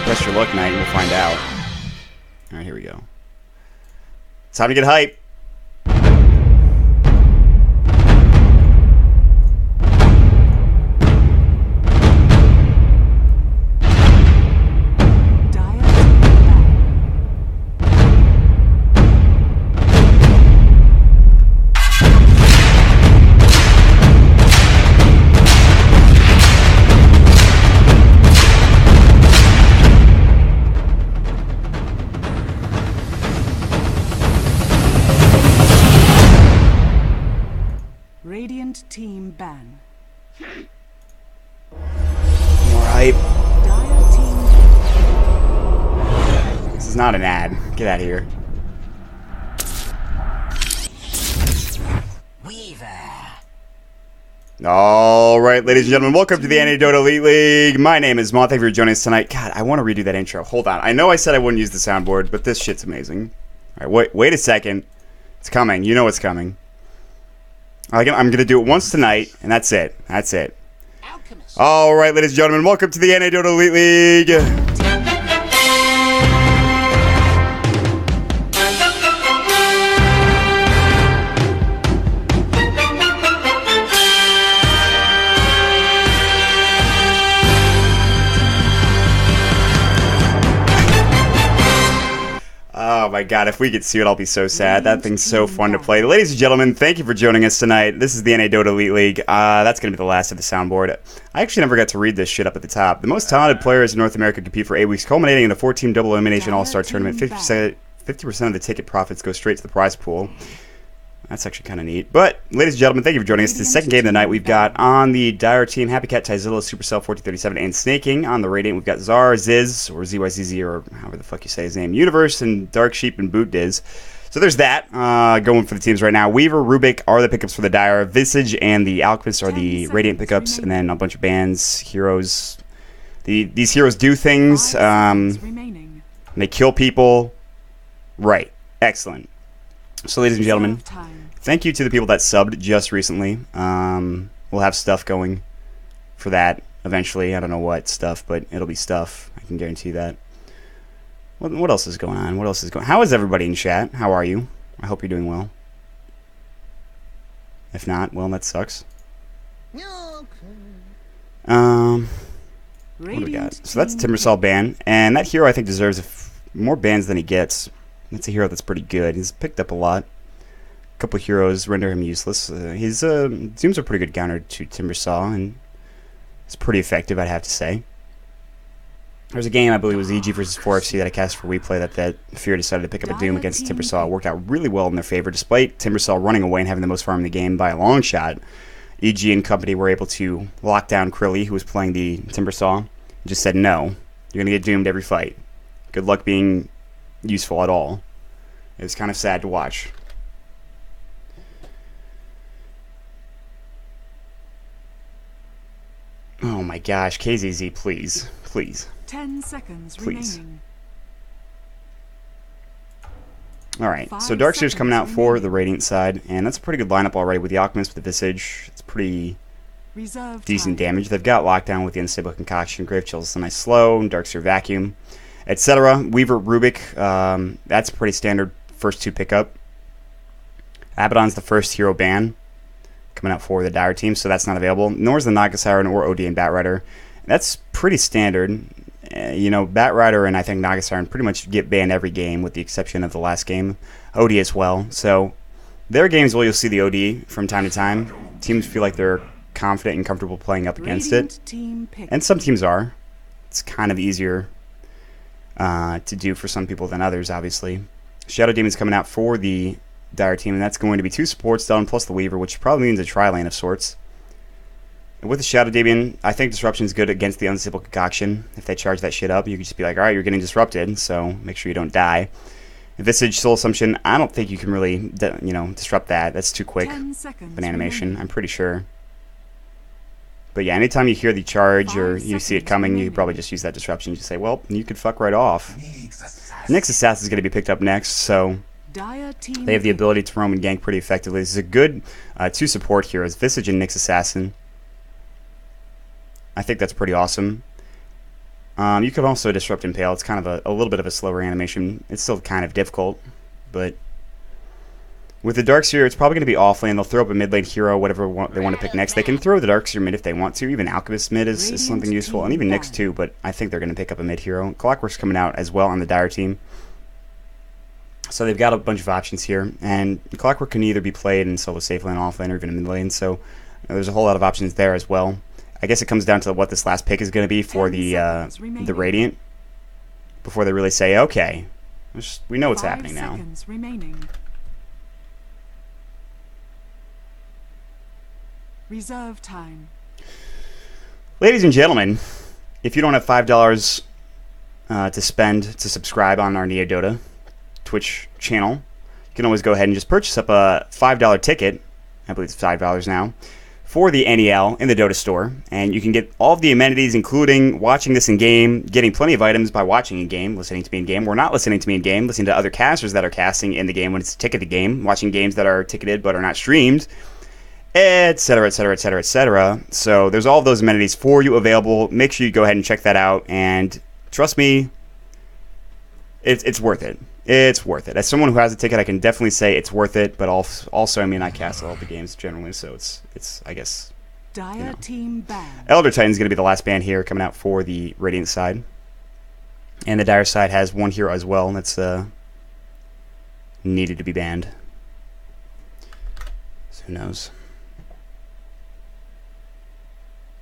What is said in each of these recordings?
Press your luck night and we'll find out. Alright, here we go. Time to get hype. Radiant team ban. More hype. Dire team. This is not an ad. Get out of here. Alright, ladies and gentlemen, welcome to the Dota Elite League. My name is Mon. Thank you for joining us tonight. God, I want to redo that intro. Hold on. I know I said I wouldn't use the soundboard, but this shit's amazing. Alright, wait a second. It's coming. You know it's coming. I'm going to do it once tonight, and that's it. That's it. Alright, ladies and gentlemen, welcome to the Dota Elite League. Oh my god, if we could see it, I'll be so sad. That thing's so fun to play. Ladies and gentlemen, thank you for joining us tonight. This is the Dota Elite League. That's going to be the last of the soundboard. I actually never got to read this shit up at the top. The most talented players in North America compete for 8 weeks, culminating in a 4-team double elimination all-star tournament. 50% of the ticket profits go straight to the prize pool. That's actually kind of neat. But, ladies and gentlemen, thank you for joining us. The second game of the night we've got on the Dire team, Happy Cat, Tyzilla, Supercell, 1437, and Snaking. On the Radiant, we've got Zar, Ziz, or ZYZZ, or however the fuck you say his name, Universe, and Dark Sheep, and Boot Diz. So there's that going for the teams right now. Weaver, Rubik are the pickups for the Dire. Visage and the Alchemist are the Radiant pickups, and then a bunch of bands, heroes. These heroes do things. They kill people. Right. Excellent. So, ladies and gentlemen, thank you to the people that subbed just recently. We'll have stuff going for that eventually. I don't know what stuff, but it'll be stuff. I can guarantee that. What else is going on? What else is going on? How is everybody in chat? How are you? I hope you're doing well. If not, well, that sucks. What do we got? So that's Timbersaw ban. And that hero, I think, deserves more bans than he gets. That's a hero that's pretty good. He's picked up a lot. A couple heroes render him useless. His Zooms are pretty good counter to Timbersaw, and it's pretty effective, I'd have to say. There's a game, I believe it was EG versus 4FC that I cast for replay that Fear decided to pick up a Doom against Timbersaw. It worked out really well in their favor, despite Timbersaw running away and having the most farm in the game by a long shot. EG and company were able to lock down Krilly, who was playing the Timbersaw, and just said, no, you're going to get doomed every fight. Good luck being useful at all. It was kind of sad to watch. Oh my gosh, KZZ, please. Please. 10 seconds Please. remaining. Alright, so Darkseer's coming out for the Radiant side, and that's a pretty good lineup already with the Alchemist, with the Visage. It's pretty Reserve decent time. damage. They've got Lockdown with the Unstable Concoction, Grave Chill's a nice slow, and Darkseer Vacuum, etc. Weaver, Rubik, that's a pretty standard first two pickup. Abaddon's the first hero ban coming out for the Dire team, so that's not available. Nor is the Naga Siren or OD and Batrider. That's pretty standard. You know, Batrider and I think Naga Siren pretty much get banned every game with the exception of the last game. OD as well. So there are games where you'll see the OD from time to time. Teams feel like they're confident and comfortable playing up against it. And some teams are. It's kind of easier to do for some people than others, obviously. Shadow Demon's coming out for the Dire team, and that's going to be 2 supports done plus the Weaver, which probably means a tri-lane of sorts. And with the Shadow Demon, I think Disruption is good against the Unstable Concoction. If they charge that shit up, you can just be like, alright, you're getting disrupted, so make sure you don't die. And Visage Soul Assumption, I don't think you can really, disrupt that. That's too quick of an animation, I'm pretty sure. But yeah, anytime you hear the charge or you see it coming, you probably just use that disruption. You just say, well, you could fuck right off. Next Assassin is going to be picked up next, so they have the ability to roam and gank pretty effectively. This is a good 2 support heroes, Visage and Nyx Assassin. I think that's pretty awesome. You could also disrupt impale. It's kind of a little bit of a slower animation. It's still kind of difficult, but with the Darkseer, it's probably going to be offlane. They'll throw up a mid lane hero, whatever they want to pick next. They can throw the Darkseer mid if they want to. Even Alchemist mid is something useful, and even Nyx too, but I think they're going to pick up a mid hero. Clockwork's coming out as well on the Dire team. So they've got a bunch of options here, and Clockwork can either be played in solo safe lane, off lane, or even in mid lane, so there's a whole lot of options there as well. I guess it comes down to what this last pick is going to be for the Radiant, before they really say, okay, we know what's happening now. Reserve time. Ladies and gentlemen, if you don't have $5 to spend to subscribe on our NEL Dota Twitch channel, you can always go ahead and just purchase up a $5 ticket. I believe it's $5 now for the NEL in the Dota store, and you can get all of the amenities, including watching this in game, getting plenty of items by watching in game, listening to me in game, or not listening to me in game, listening to other casters that are casting in the game when it's a ticketed game, watching games that are ticketed but are not streamed, etc., etc., etc., etc. So there's all of those amenities for you available. Make sure you go ahead and check that out, and trust me, it's worth it. It's worth it. As someone who has a ticket, I can definitely say it's worth it, but also, I mean, I cast all the games generally, so it's I guess, Dire team ban. Elder Titan's going to be the last ban here coming out for the Radiant side. And the Dire side has one hero as well that's needed to be banned. So who knows?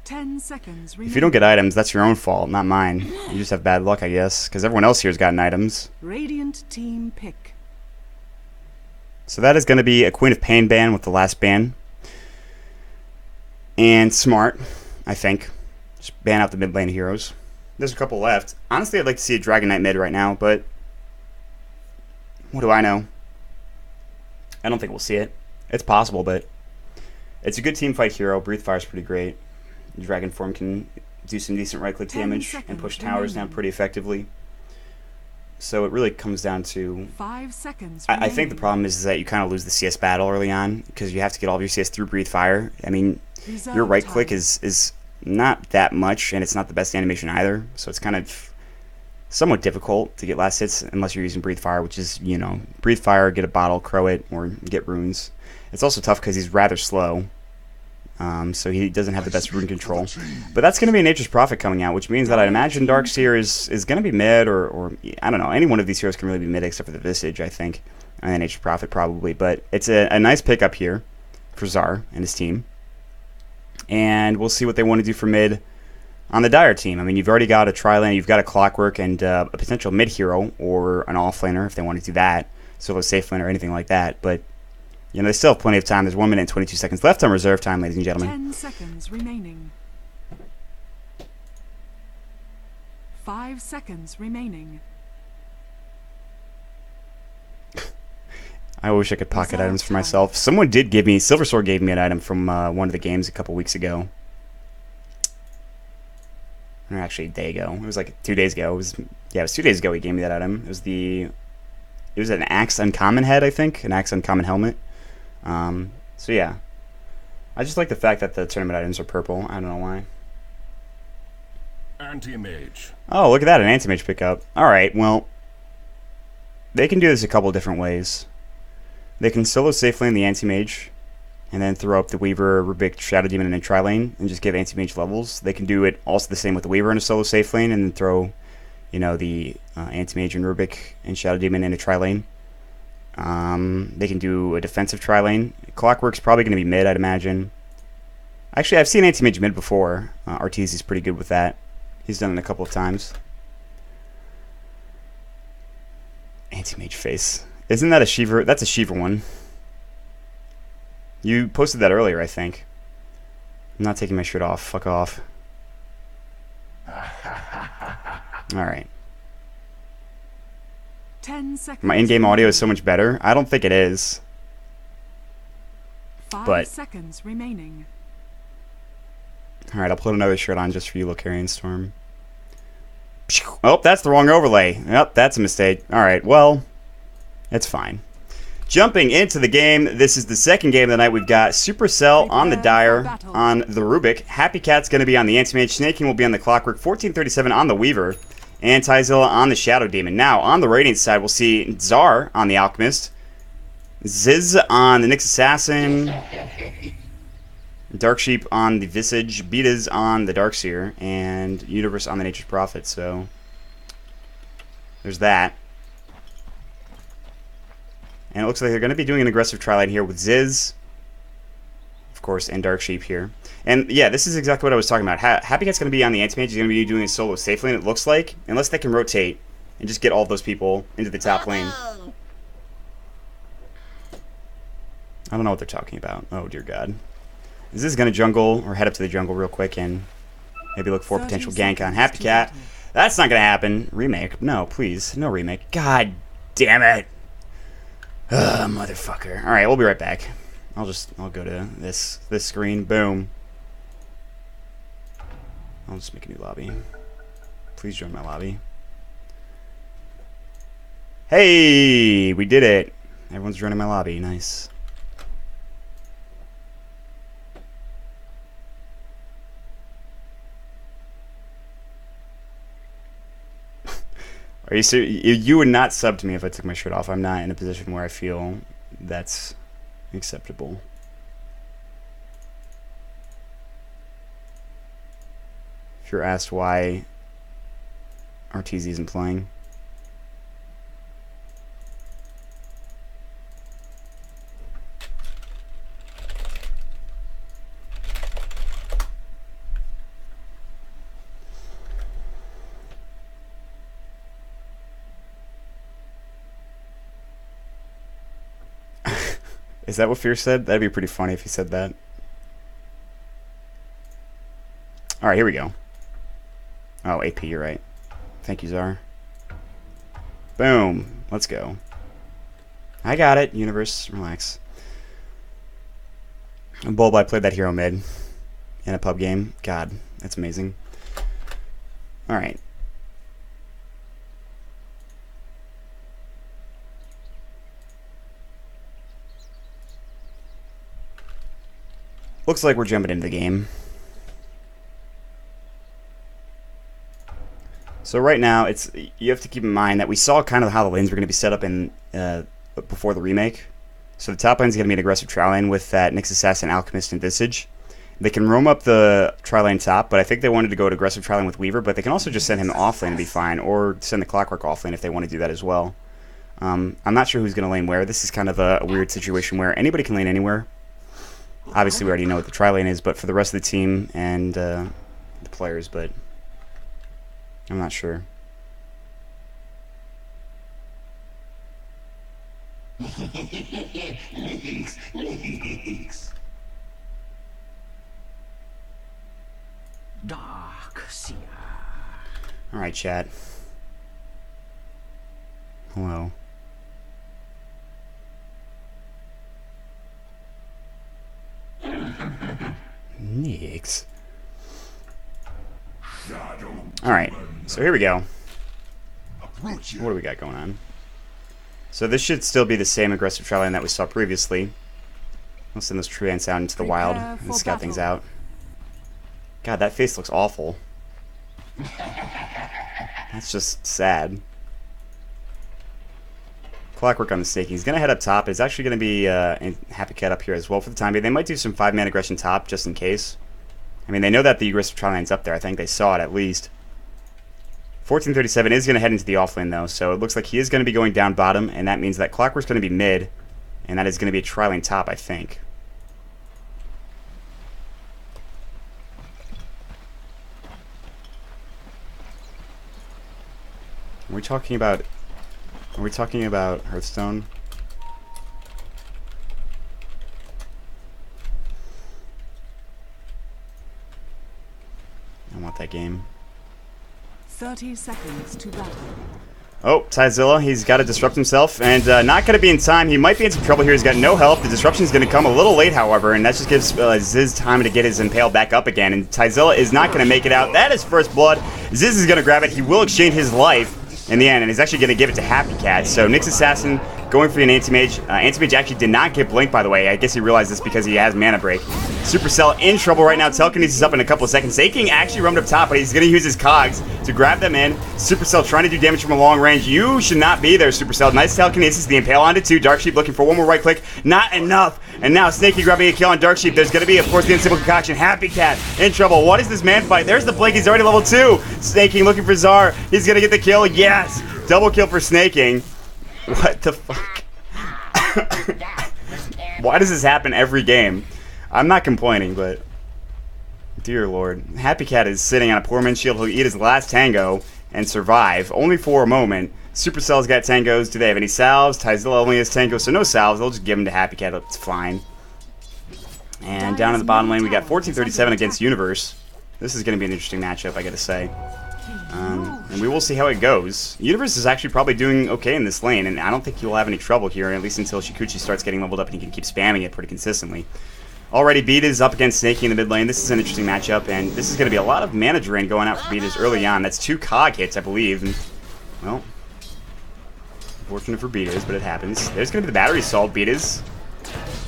10 seconds remaining. If you don't get items, that's your own fault, not mine. You just have bad luck, I guess, because everyone else here's gotten items. Radiant team pick. So that is going to be a Queen of Pain ban with the last ban. And smart, I think. Just ban out the mid lane heroes. There's a couple left. Honestly, I'd like to see a Dragon Knight mid right now, but what do I know? I don't think we'll see it. It's possible, but it's a good team fight hero. Breathe Fire's pretty great. Dragon Form can do some decent right-click damage and push towers down pretty effectively. So it really comes down to... 5 seconds I think the problem is that you kind of lose the CS battle early on because you have to get all of your CS through Breathe Fire. I mean, your right-click is not that much, and it's not the best animation either. So it's kind of somewhat difficult to get last hits unless you're using Breathe Fire, which is, you know, Breathe Fire, get a bottle, crow it, or get runes. It's also tough because he's rather slow. So he doesn't have the best rune control. But that's going to be a Nature's Prophet coming out, which means that I'd imagine Darkseer is going to be mid, or I don't know. Any one of these heroes can really be mid except for the Visage, I think. And Nature's Prophet probably. But it's a nice pickup here for Zar and his team. And we'll see what they want to do for mid on the Dire team. I mean, you've already got a Tri-Lane, you've got a Clockwork, and a potential mid hero, or an off-laner if they want to do that. Solo safe lane or anything like that. But you know, they still have plenty of time. There's 1 minute and 22 seconds left on reserve time, ladies and gentlemen. 10 seconds remaining. 5 seconds remaining. I wish I could pocket items for myself. Someone did give me, Silver Sword gave me an item from one of the games a couple weeks ago. Or actually a day ago. It was like 2 days ago. It was 2 days ago he gave me that item. It was an Axe Uncommon head, I think. An Axe Uncommon helmet. So yeah. I just like the fact that the tournament items are purple. I don't know why. Anti-mage. Oh, look at that, an anti-mage pickup. Alright, well, they can do this a couple different ways. They can solo safe lane the anti-mage, and then throw up the Weaver, Rubik, Shadow Demon, and a Tri-Lane, and just give anti-mage levels. They can do it also the same with the Weaver in a solo safe lane, and then throw, you know, the anti-mage and Rubik and Shadow Demon in a Tri-Lane. They can do a defensive Tri-Lane. Clockwork's probably going to be mid, I'd imagine. Actually, I've seen anti-mage mid before. Arteezy's pretty good with that. He's done it a couple of times. Anti-mage face. Isn't that a Shiva? That's a Shiva one. You posted that earlier, I think. I'm not taking my shirt off. Fuck off. Alright. 10 seconds. My in-game audio is so much better. I don't think it is. 5 seconds remaining. Alright, I'll put another shirt on just for you, Lucarian Storm. Oh, that's the wrong overlay. Yep, that's a mistake. Alright, well, it's fine. Jumping into the game, this is the second game of the night. We've got Supercell on the Dire, on the Rubik. Happy Cat's going to be on the Anti-Mage. Snake King will be on the Clockwork. 1437 on the Weaver. And Tyzilla on the Shadow Demon. Now, on the Radiant side, we'll see Czar on the Alchemist. Ziz on the Nyx Assassin. Dark Sheep on the Visage. Betas on the Darkseer. And Universe on the Nature's Prophet. So, there's that. And it looks like they're going to be doing an aggressive tri-lane here with Ziz, of course, and Dark Sheep here. And yeah, this is exactly what I was talking about. Happy Cat's going to be on the Anti-Mage. He's going to be doing a solo safe lane, it looks like, unless they can rotate and just get all those people into the top lane. I don't know what they're talking about. Oh, dear God. Is this going to jungle or head up to the jungle real quick and maybe look for a potential gank on Happy Cat? That's not going to happen. Remake. No, please. No remake. God damn it. Ugh, motherfucker. Alright, we'll be right back. I'll go to this screen. Boom. I'll just make a new lobby. Please join my lobby. Hey! We did it! Everyone's joining my lobby. Nice. Are you serious? You would not sub to me if I took my shirt off. I'm not in a position where I feel that's acceptable. If you're asked why RTZ isn't playing. Is that what Fierce said? That'd be pretty funny if he said that. Alright, here we go. Oh, AP, you're right. Thank you, Czar. Boom. Let's go. I got it, Universe. Relax. Bulb, I played that hero mid in a pub game. God, that's amazing. Alright. Looks like we're jumping into the game. So right now, you have to keep in mind that we saw kind of how the lanes were going to be set up in before the remake. So the top lane is going to be an aggressive tri-lane with that Nyx Assassin, Alchemist, and Visage. They can roam up the tri-lane top, but I think they wanted to go to aggressive tri-lane with Weaver, but they can also just send him off lane and be fine, or send the Clockwork off lane if they want to do that as well. I'm not sure who's going to lane where. This is kind of a weird situation where anybody can lane anywhere. Obviously, we already know what the tri-lane is, but for the rest of the team and the players, but I'm not sure. Alright, chat. Hello. Nyx. Alright, so here we go. What do we got going on? So this should still be the same aggressive tri-lane that we saw previously. We'll send those treants out into the wild and scout things out. God, that face looks awful. That's just sad. Clockwork on the Snake. He's going to head up top. It's actually going to be Happy Cat up here as well for the time being. They might do some 5-man aggression top just in case. I mean, they know that the aggressive tri-lane's up there. I think they saw it at least. 1437 is going to head into the offlane though, so it looks like he is going to be going down bottom, and that means that Clockwork's going to be mid, and that is going to be a tri-lane top, I think. Are we talking about Hearthstone? I want that game. 30 seconds to battle. Oh, Tyzilla, he's got to disrupt himself, and not going to be in time. He might be in some trouble here. He's got no help. The disruption is going to come a little late, however, and that just gives Ziz time to get his impale back up again, and Tyzilla is not going to make it out. That is first blood. Ziz is going to grab it. He will exchange his life in the end, and he's actually going to give it to Happy Cat. So Nyx Assassin going for an Anti-Mage. Anti-Mage actually did not get Blink, by the way. I guess he realized this because he has Mana Break. Supercell in trouble right now. Telekinesis up in a couple of seconds. Snaking actually roamed up top, but he's going to use his cogs to grab them in. Supercell trying to do damage from a long range. You should not be there, Supercell. Nice Telekinesis. The Impale onto 2. Dark Sheep looking for one more right click. Not enough. And now Snaky grabbing a kill on Dark Sheep. There's going to be, of course, the Unstable Concoction. Happy Cat in trouble. What is this man fight? There's the Blink. He's already level 2. Snaking looking for Zar. He's going to get the kill. Yes. Double kill for Snaking. What the fuck? Why does this happen every game? I'm not complaining, but dear lord. Happy Cat is sitting on a poor man's shield. He'll eat his last tango and survive. Only for a moment. Supercell's got tangos. Do they have any salves? Tyzilla only has tangos, so no salves. They'll just give them to Happy Cat. It's fine. And down in the bottom lane, we got 1437 against Universe. This is going to be an interesting matchup, I gotta say. And we will see how it goes. Universe is actually probably doing okay in this lane, and I don't think he'll have any trouble here, at least until Shikuchi starts getting leveled up and he can keep spamming it pretty consistently. Already, Beat is up against Snaky in the mid lane. This is an interesting matchup, and this is going to be a lot of mana drain going out for Beatus early on. That's 2 cog hits, I believe. And, well, unfortunate for Beatus, but it happens. There's going to be the battery assault, Beatus.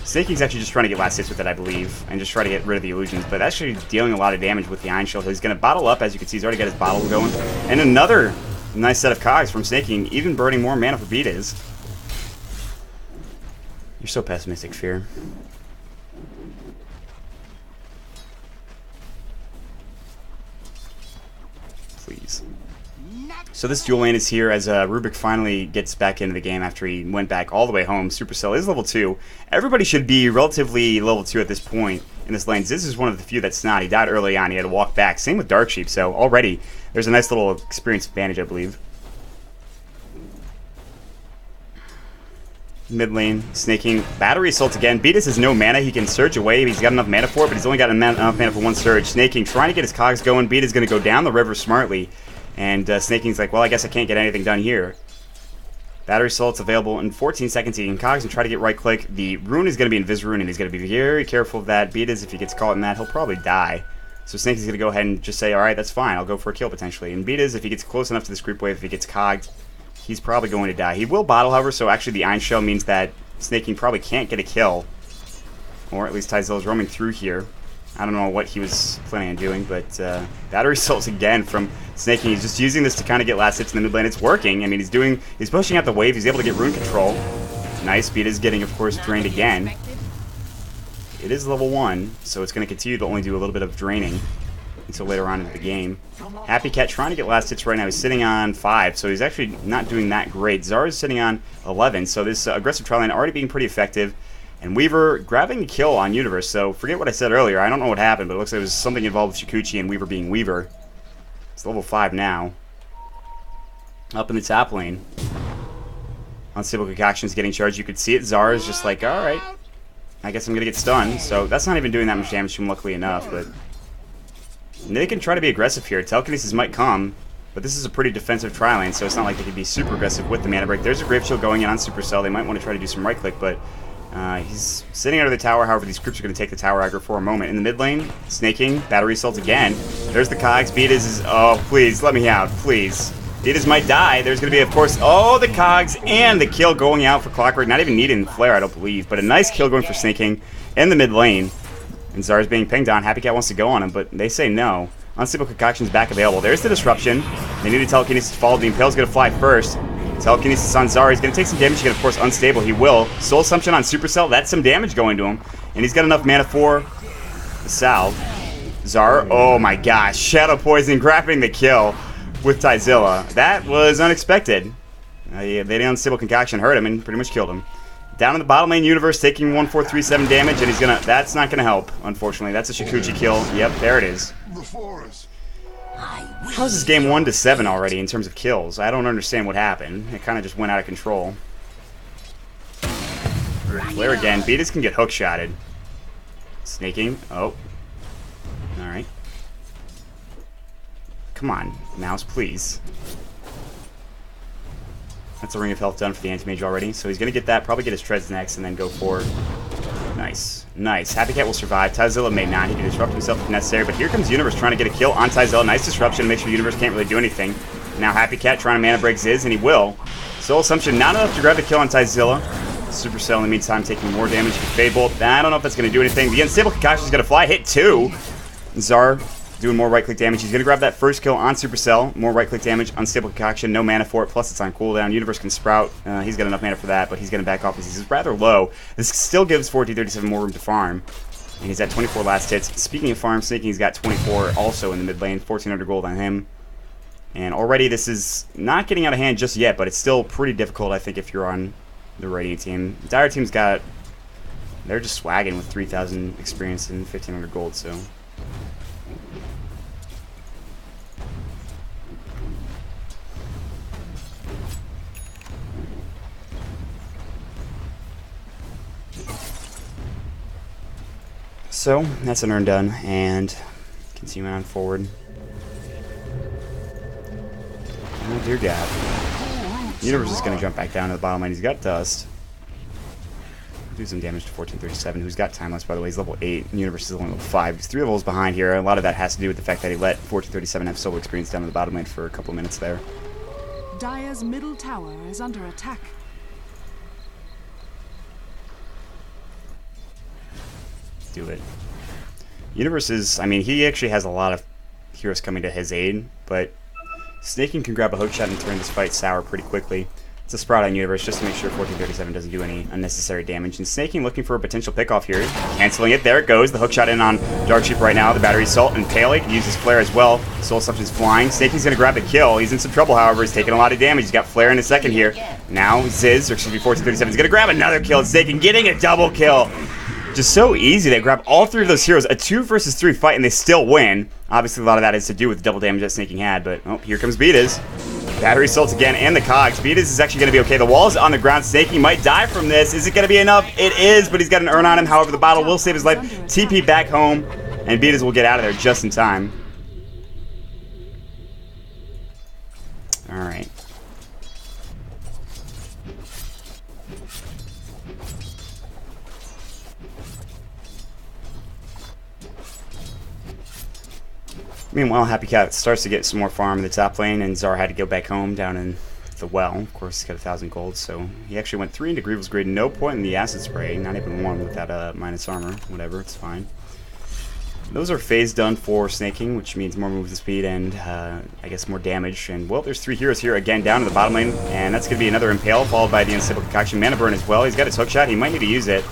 Snaky's actually just trying to get last hits with it, I believe, and just try to get rid of the illusions, but actually dealing a lot of damage with the Iron Shield. He's going to bottle up, as you can see. He's already got his bottle going. And another nice set of cogs from Snaky, even burning more mana for Beatus. You're so pessimistic, Fear. Please. So this dual lane is here as Rubik finally gets back into the game after he went back all the way home. Supercell is level 2. Everybody should be relatively level 2 at this point in this lane. This is one of the few that's not. He died early on. He had to walk back. Same with Dark Sheep, so already there's a nice little experience advantage, I believe. Mid lane, Snaking, Battery Assault again. Beatus has no mana. He can surge away. He's got enough mana for it, but he's only got enough mana for one surge. Snaking trying to get his cogs going. Beat is going to go down the river smartly. And Snaking's like, well, I guess I can't get anything done here. Battery Assault's available in 14 seconds. He can cogs and try to get right click. The rune is going to be Invis Rune, and he's going to be very careful of that. Beatus, if he gets caught in that, he'll probably die. So Snaking's going to go ahead and just say, alright, that's fine. I'll go for a kill potentially. And Beatus, if he gets close enough to this creep wave, if he gets cogged, he's probably going to die. He will bottle, however, so actually the Iron Shell means that Snaking probably can't get a kill. Or at least Tyzilla's roaming through here. I don't know what he was planning on doing, but Battery Assault again from Snaking. He's just using this to kind of get last hits in the mid lane. It's working. I mean, he's pushing out the wave. He's able to get rune control. Nice. Beat is getting, of course, drained again. It is level 1, so it's going to continue to only do a little bit of draining until later on in the game. Happy Cat trying to get last hits right now. He's sitting on 5, so he's actually not doing that great. Zara's sitting on 11, so this aggressive trial line already being pretty effective. And Weaver grabbing the kill on Universe, so forget what I said earlier. I don't know what happened, but it looks like it was something involved with Shikuchi and Weaver being Weaver. It's level 5 now. Up in the top lane. Unstable Concoction's getting charged. You could see it. Zara's just like, alright, I guess I'm going to get stunned. So that's not even doing that much damage to him, luckily enough, but they can try to be aggressive here. Telekinesis might come, but this is a pretty defensive tri lane, so it's not like they can be super aggressive with the mana break. There's a Grave Shield going in on Supercell. They might want to try to do some right click, but he's sitting under the tower. However, these creeps are going to take the tower aggro for a moment. In the mid lane, Snaking, Battery Assault again. There's the cogs. Beatus is... Oh, please, let me out, please. Beatus might die. There's going to be, of course... Oh, the cogs and the kill going out for Clockwork. Not even needing Flare, I don't believe. But a nice kill going for Snaking in the mid lane. And Zar's being pinged on. Happy Cat wants to go on him, but they say no. Unstable Concoction's back available. There's the Disruption. They need a Telekinesis to follow. The Impale's going to fly first. Telekinesis on Zara. He's going to take some damage. He's going to, of course, unstable. He will. Soul Assumption on Supercell. That's some damage going to him. And he's got enough mana for the salve. Zara. Oh my gosh. Shadow Poison grabbing the kill with Tyzilla. That was unexpected. The Unstable Concoction hurt him and pretty much killed him. Down in the bottom lane, Universe taking 1437 damage, and he's going to... That's not going to help, unfortunately. That's a Shikuchi kill. Yep, there it is. How's this game 1-7 already in terms of kills? I don't understand what happened. It kind of just went out of control. Flare again. Beatus can get hook-shotted. Snaking. Oh. Alright. Come on, mouse, please. That's a Ring of Health done for the Anti-Mage already. So he's going to get that, probably get his treads next, and then go for... Nice. Nice. Happy Cat will survive. Tyzilla may not. He can disrupt himself if necessary. But here comes Universe trying to get a kill on Tyzilla. Nice disruption to make sure Universe can't really do anything. Now Happy Cat trying to mana break Ziz, and he will. Soul Assumption, not enough to grab the kill on Tyzilla. Supercell in the meantime taking more damage. Fade Bolt, I don't know if that's going to do anything. The Unstable Concoction is going to fly, hit 2. Czar doing more right-click damage. He's going to grab that first kill on Supercell. More right-click damage, Unstable Concoction, no mana for it, plus it's on cooldown. Universe can Sprout. He's got enough mana for that, but he's going to back off because he's rather low. This still gives 1437 more room to farm. And he's at 24 last hits. Speaking of farm, Snaking's got 24 also in the mid lane. 1400 gold on him. And already this is not getting out of hand just yet, but it's still pretty difficult, I think, if you're on the Radiant team. Dire team's got... They're just swagging with 3,000 experience and 1,500 gold, so... So, that's an earn done, and continue on forward. Oh dear God. Universe is going to jump back down to the bottom lane. He's got Dust. Do some damage to 1437, who's got Timeless, by the way. He's level 8. Universe is only level 5. He's 3 levels behind here. A lot of that has to do with the fact that he let 1437 have solo experience down to the bottom lane for a couple minutes there. Dire's middle tower is under attack. Do it. Universe is, I mean, he actually has a lot of heroes coming to his aid, but Snaking can grab a hook shot and turn this fight sour pretty quickly. It's a Sprout on Universe just to make sure 1437 doesn't do any unnecessary damage. And Snaking looking for a potential pickoff here. Canceling it. There it goes. The hook shot in on Darksheep right now. The Battery Assault and Pele can use his Flare as well. Soul Assumption's flying. Snaking's going to grab the kill. He's in some trouble, however. He's taking a lot of damage. He's got Flare in a second here. Now Ziz, or excuse me, 1437 is going to grab another kill. Snaking getting a double kill. Just so easy. They grab all 3 of those heroes. A 2 versus 3 fight, and they still win. Obviously, a lot of that is to do with the double damage that Snaking had, but oh, here comes Beatas. Battery Assault again, and the Cogs. Beatas is actually going to be okay. The wall is on the ground. Snaking might die from this. Is it going to be enough? It is, but he's got an earn on him. However, the bottle will save his life. TP back home, and Beatas will get out of there just in time. Alright. Meanwhile, Happy Cat starts to get some more farm in the top lane, and Czar had to go back home down in the well. Of course, he's got 1,000 gold, so he actually went 3 into Grievel's Greed. No point in the Acid Spray, not even 1 with that minus armor. Whatever, it's fine. Those are phase done for Snaking, which means more movement speed and, I guess, more damage. And, well, there's 3 heroes here again down in the bottom lane, and that's going to be another Impale, followed by the Unstable Concoction. Mana Burn as well. He's got his hook shot. He might need to use it.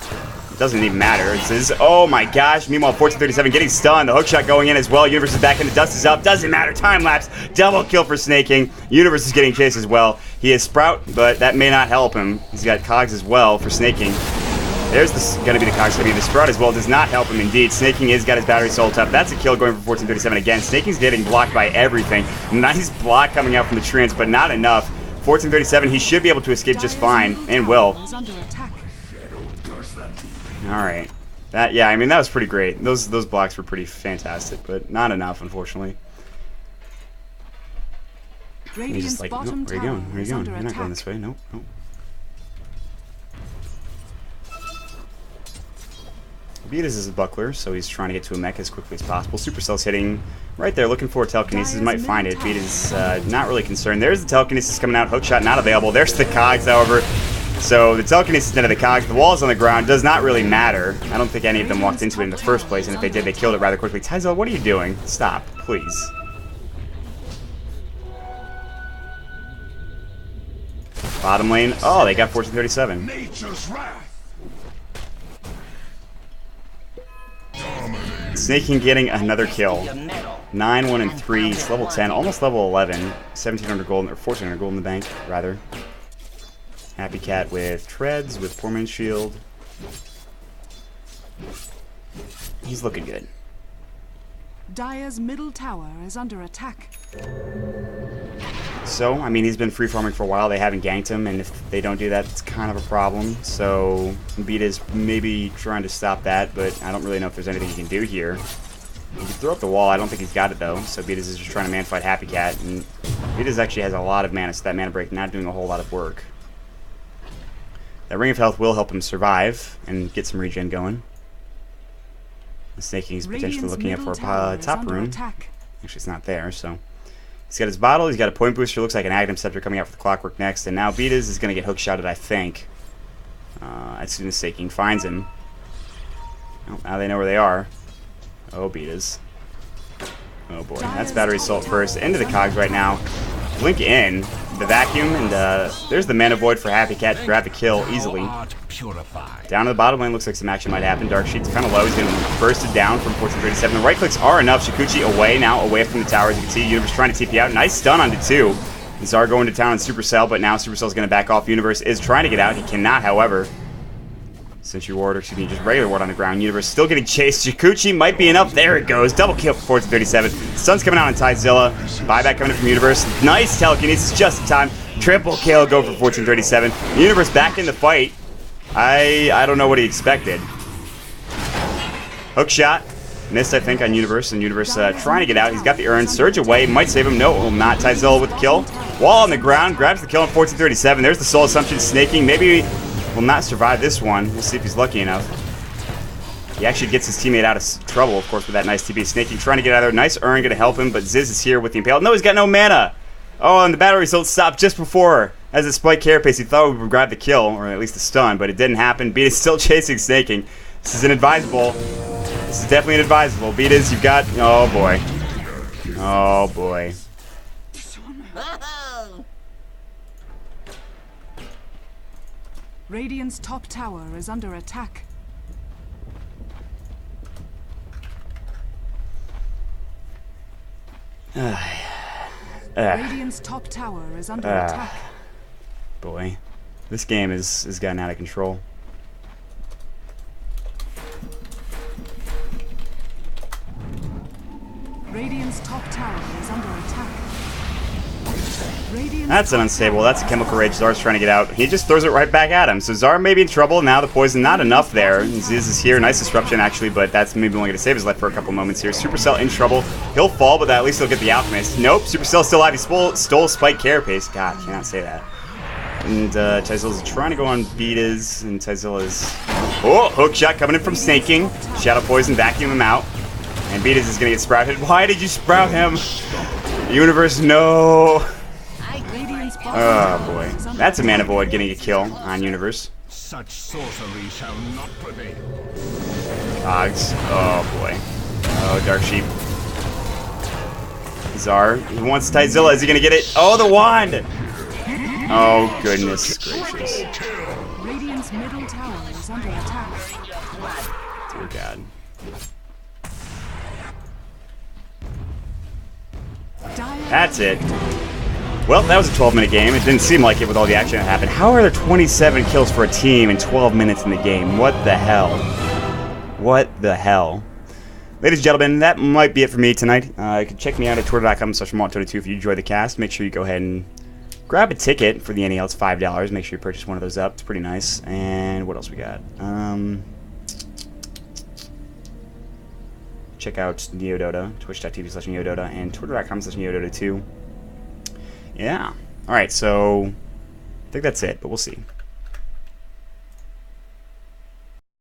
Doesn't even matter. It says, oh my gosh. Meanwhile, 1437 getting stunned. The hook shot going in as well. Universe is back in. The dust is up. Doesn't matter. Time lapse. Double kill for Snaking. Universe is getting chased as well. He has Sprout, but that may not help him. He's got Cogs as well for Snaking. There's going to be the Cogs. Going to be the Sprout as well. Does not help him indeed. Snaking has got his Battery Assault up. That's a kill going for 1437 again. Snaking's getting blocked by everything. Nice block coming out from the Treants, but not enough. 1437, he should be able to escape just fine, and will. Alright. Yeah, I mean, that was pretty great. Those blocks were pretty fantastic, but not enough, unfortunately. He's just like, nope, where are you going? Where are you going? You're not going this way. Nope, nope. Beatas is a buckler, so he's trying to get to a mech as quickly as possible. Supercell's hitting right there, looking for a telekinesis. Might find it. Beatas not really concerned. There's the telekinesis coming out. Hookshot not available. There's the Cogs, however. So the telekinesis into the Cogs. The wall's on the ground. Does not really matter. I don't think any of them walked into it in the first place, and if they did, they killed it rather quickly. Tyzel, what are you doing? Stop, please. Bottom lane. Oh, they got 1437. Nature's wrath. Snaking getting another kill. 9, 1, and 3. It's level 10, almost level 11. 1,700 gold, or 1,400 gold in the bank, rather. Happy Cat with Treads, with Poor Man's Shield. He's looking good. Dire's middle tower is under attack. So, I mean, he's been free farming for a while. They haven't ganked him, and if they don't do that, it's kind of a problem. So, Beata's maybe trying to stop that, but I don't really know if there's anything he can do here. He can throw up the wall. I don't think he's got it, though. So, Beata's is just trying to man-fight Happy Cat, and Beata's actually has a lot of mana, so that mana break not doing a whole lot of work. That Ring of Health will help him survive and get some regen going. Snaking is potentially looking at for a top rune. Actually, it's not there, so He's got his bottle. He's got a point booster. Looks like an Aghanim Scepter coming out for the Clockwork next. And now Betas is going to get hook-shotted, I think. As soon as Saking finds him. Oh, now they know where they are. Oh, Betas. Oh, boy. That's Battery Assault first. Into the cogs right now. Blink in. The vacuum. And there's the Mana Void for Happy Cat to grab the kill easily. Down to the bottom lane. Looks like some action might happen. Dark Sheet's kind of low. He's going to burst it down from 1437. The right clicks are enough. Shikuchi away now. Away from the tower. As you can see, Universe trying to TP out. Nice stun onto 2. Zar going to town on Supercell. But now Supercell's going to back off. Universe is trying to get out. He cannot, however. Sentry Ward, or excuse me, just regular Ward on the ground. Universe still getting chased. Shikuchi might be enough. There it goes. Double kill for 1437. Sun's coming out on Tyzilla. Buyback coming in from Universe. Nice telekinesis just in time. Triple kill go for 1437. Universe back in the fight. I don't know what he expected. Hook shot. Missed, I think, on Universe. And Universe trying to get out. He's got the urn. Surge away. Might save him. No, it will not. Tyzilla with the kill. Wall on the ground. Grabs the kill on 1437. There's the Soul Assumption snaking. Maybe will not survive this one. We'll see if he's lucky enough. He actually gets his teammate out of trouble, of course, with that nice TP. Snaking trying to get out of there. Nice urn going to help him, but Ziz is here with the Impale. No, he's got no mana. Oh, and the battery result stopped just before. As a spike carapace, he thought we would grab the kill, or at least the stun, but it didn't happen. Beat is still chasing Snaking. This is inadvisable. This is definitely inadvisable. Beat is, you've got, oh boy. Oh boy. Radiant's top tower is under attack. Radiant's top tower is under attack. Boy, this game has gotten out of control. Radiant's top tower is under attack. That's an unstable. That's a Chemical Rage. Zar's trying to get out. He just throws it right back at him. So Zar may be in trouble. Now the poison not enough there. Ziz is here. Nice disruption, actually, but that's maybe only going to save his life for a couple moments here. Supercell in trouble. He'll fall, but at least he'll get the Alchemist. Nope. Supercell's still alive. He stole Spike Carapace. God, cannot say that. And Tyzilla's trying to go on Betas, and Tyzilla's... Oh, hook shot coming in from Snaking. Shadow Poison, vacuum him out. And Betas is going to get sprouted. Why did you sprout him? Universe, no. Oh boy. That's a Mana Void getting a kill on Universe. Such sorcery shall not prevail. Cogs. Oh boy. Oh, Dark Sheep. Zar. He wants Tyzilla. Is he going to get it? Oh, the wand! Oh, goodness gracious. Radiant's middle tower is under attack. Dear God. That's it. Well, that was a 12-minute game. It didn't seem like it with all the action that happened. How are there 27 kills for a team in 12 minutes in the game? What the hell? What the hell? Ladies and gentlemen, that might be it for me tonight. You can check me out at twitter.com/Mont22 if you enjoy the cast. Make sure you go ahead and grab a ticket for the NEL. It's $5. Make sure you purchase one of those up. It's pretty nice. And what else we got? Check out NeoDota, twitch.tv/NeoDota, and twitter.com/NeoDota2. Yeah. Alright, so I think that's it, but we'll see.